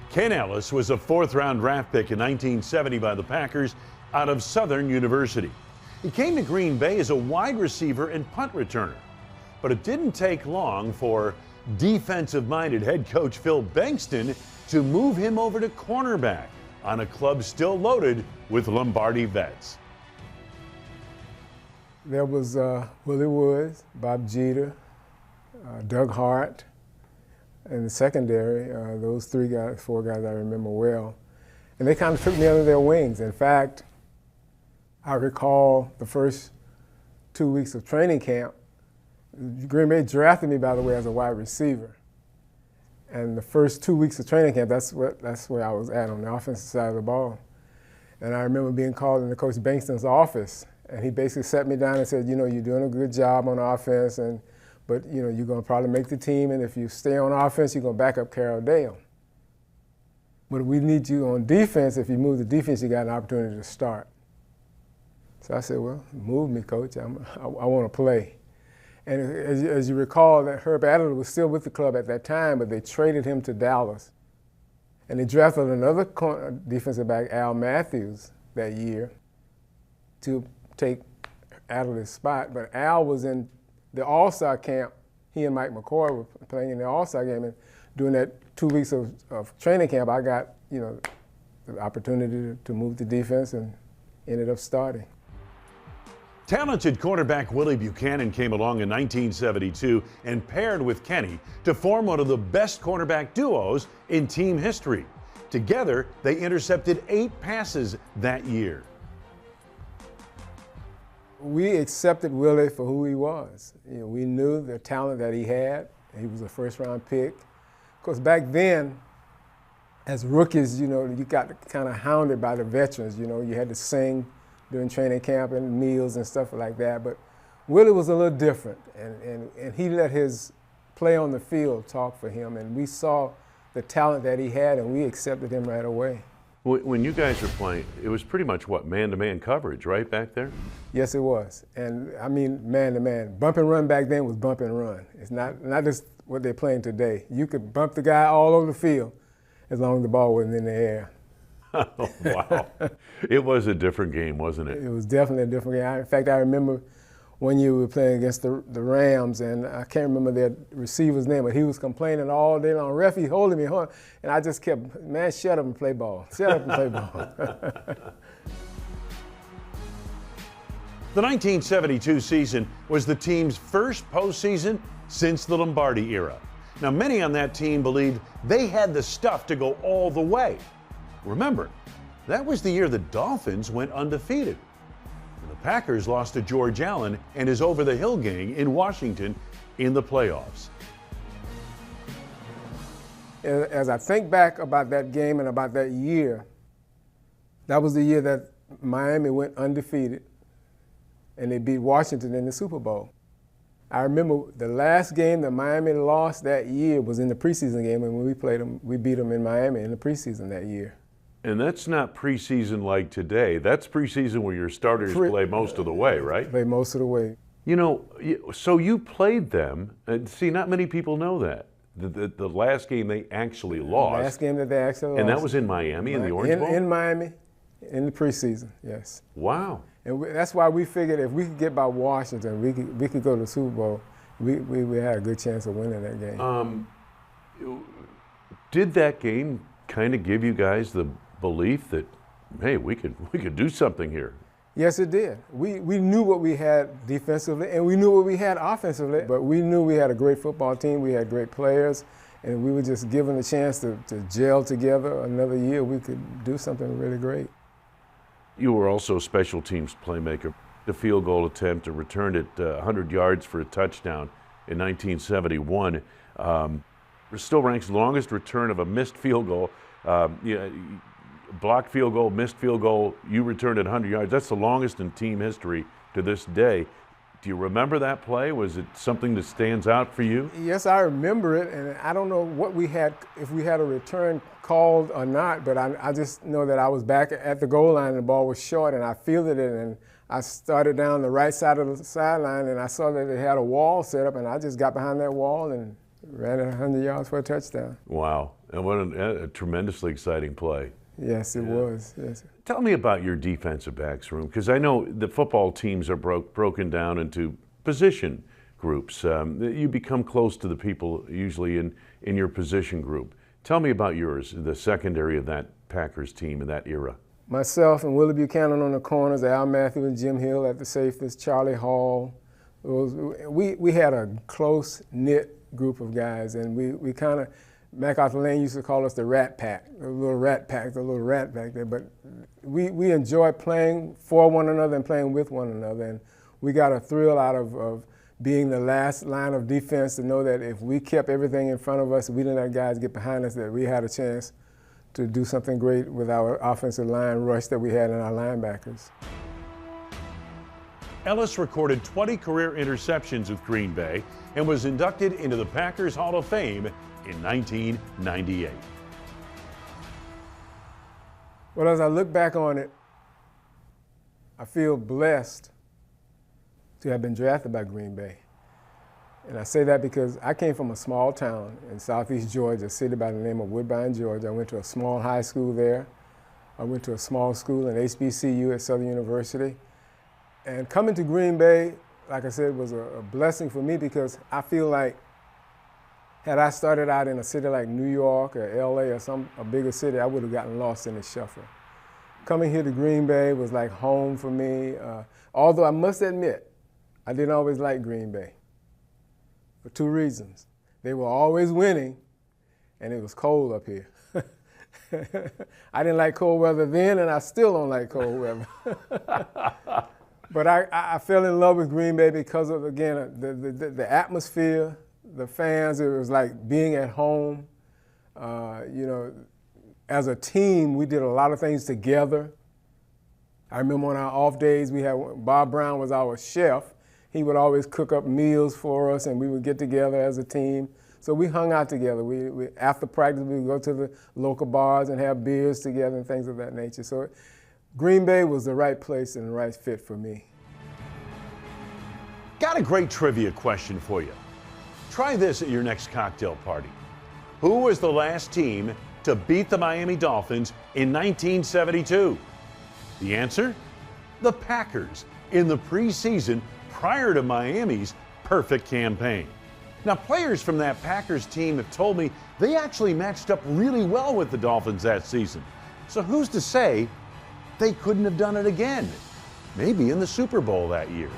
Ken Ellis was a fourth-round draft pick in 1970 by the Packers out of Southern University. He came to Green Bay as a wide receiver and punt returner. But it didn't take long for defensive-minded head coach Phil Bankston to move him over to cornerback on a club still loaded with Lombardi vets. There was Willie Woods, Bob Jeter, Doug Hart. In the secondary, those four guys I remember well. And they kind of took me under their wings. In fact, I recall the first 2 weeks of training camp. Green Bay drafted me, by the way, as a wide receiver. And the first 2 weeks of training camp, that's where I was at, on the offensive side of the ball. And I remember being called into Coach Bankston's office, and he basically sat me down and said, you know, you're doing a good job on offense, but you know, you're going to probably make the team, and if you stay on offense, you're going to back up Carroll Dale. But we need you on defense. If you move the defense, you got an opportunity to start. So I said, well, move me, Coach. I want to play. And as you recall, that Herb Adler was still with the club at that time, but they traded him to Dallas. And they drafted another defensive back, Al Matthews, that year to take Adler's spot. But Al was in the All-Star camp. He and Mike McCoy were playing in the All-Star game, and during that 2 weeks of training camp, I got, you know, the opportunity to move to defense and ended up starting. Talented cornerback Willie Buchanan came along in 1972 and paired with Kenny to form one of the best cornerback duos in team history. Together, they intercepted 8 passes that year. We accepted Willie for who he was. You know, we knew the talent that he had. He was a first-round pick. Of course, back then, as rookies, you know, you got kind of hounded by the veterans. You know, you had to sing during training camp and meals and stuff like that. But Willie was a little different, and he let his play on the field talk for him. And we saw the talent that he had, and we accepted him right away. When you guys were playing, it was pretty much what, man-to-man coverage, right, back there? Yes, it was. And I mean, man-to-man. Bump and run back then was bump and run. It's not just what they're playing today. You could bump the guy all over the field as long as the ball wasn't in the air. Oh, wow. It was a different game, wasn't it? It was definitely a different game. In fact, I remember one year we were playing against the Rams, and I can't remember their receiver's name, but he was complaining all day long. Ref, he's holding me, and I just kept, man, shut up and play ball. Shut up and play ball. The 1972 season was the team's first postseason since the Lombardi era. Now, many on that team believed they had the stuff to go all the way. Remember, that was the year the Dolphins went undefeated. The Packers lost to George Allen and his over-the-hill gang in Washington in the playoffs. As I think back about that game and about that year, that was the year that Miami went undefeated and they beat Washington in the Super Bowl. I remember the last game that Miami lost that year was in the preseason game, and when we played them, we beat them in Miami in the preseason that year. And that's not preseason like today. That's preseason where your starters play most of the way, right? Play most of the way. You know, so you played them. See, not many people know that. The last game they actually lost. The last game that they actually lost. And that was in Miami, in the Orange Bowl? In Miami, in the preseason, yes. Wow. And that's why we figured if we could get by Washington, we could go to the Super Bowl. We had a good chance of winning that game. Did that game kind of give you guys the belief that, hey, we could do something here? Yes, it did. We knew what we had defensively, and we knew what we had offensively, but we knew we had a great football team, we had great players, and we were just given a chance to gel together another year. We could do something really great. You were also a special teams playmaker. The field goal attempt, a return at 100 yards for a touchdown in 1971. Still ranks longest return of a missed field goal. Blocked field goal, missed field goal, you returned at 100 yards. That's the longest in team history to this day. Do you remember that play? Was it something that stands out for you? Yes, I remember it, and I don't know what we had, if we had a return called or not, but I just know that I was back at the goal line and the ball was short, and I fielded it, and I started down the right side of the sideline, and I saw that they had a wall set up, and I just got behind that wall and ran it 100 yards for a touchdown. Wow, and what a tremendously exciting play. Yes, it was. Yes. Tell me about your defensive backs room, because I know the football teams are broken down into position groups. You become close to the people usually in your position group. Tell me about yours, the secondary of that Packers team in that era. Myself and Willie Buchanan on the corners, Al Matthews and Jim Hill at the safeties, Charlie Hall. We had a close-knit group of guys, and we kind of, MacArthur Lane used to call us the Rat Pack, the little rat pack there. But we enjoyed playing for one another and playing with one another, and we got a thrill out of being the last line of defense, to know that if we kept everything in front of us, we didn't let guys get behind us, that we had a chance to do something great with our offensive line rush that we had in our linebackers. Ellis recorded 20 career interceptions with Green Bay and was inducted into the Packers Hall of Fame in 1998. Well, as I look back on it, I feel blessed to have been drafted by Green Bay. And I say that because I came from a small town in southeast Georgia, a city by the name of Woodbine, Georgia. I went to a small high school there. I went to a small school in HBCU at Southern University. And coming to Green Bay, like I said, was a blessing for me, because I feel like had I started out in a city like New York or LA or a bigger city, I would have gotten lost in the shuffle. Coming here to Green Bay was like home for me, although I must admit, I didn't always like Green Bay. For two reasons. They were always winning, and it was cold up here. I didn't like cold weather then, and I still don't like cold weather. But I fell in love with Green Bay because of, again, the atmosphere, the fans. It was like being at home. You know, as a team, we did a lot of things together. I remember on our off days, we had Bob Brown was our chef. He would always cook up meals for us, and we would get together as a team. So we hung out together. We after practice, we would go to the local bars and have beers together and things of that nature. So Green Bay was the right place and the right fit for me. Got a great trivia question for you. Try this at your next cocktail party. Who was the last team to beat the Miami Dolphins in 1972? The answer? The Packers, in the preseason prior to Miami's perfect campaign. Now, players from that Packers team have told me they actually matched up really well with the Dolphins that season. So who's to say they couldn't have done it again? Maybe in the Super Bowl that year.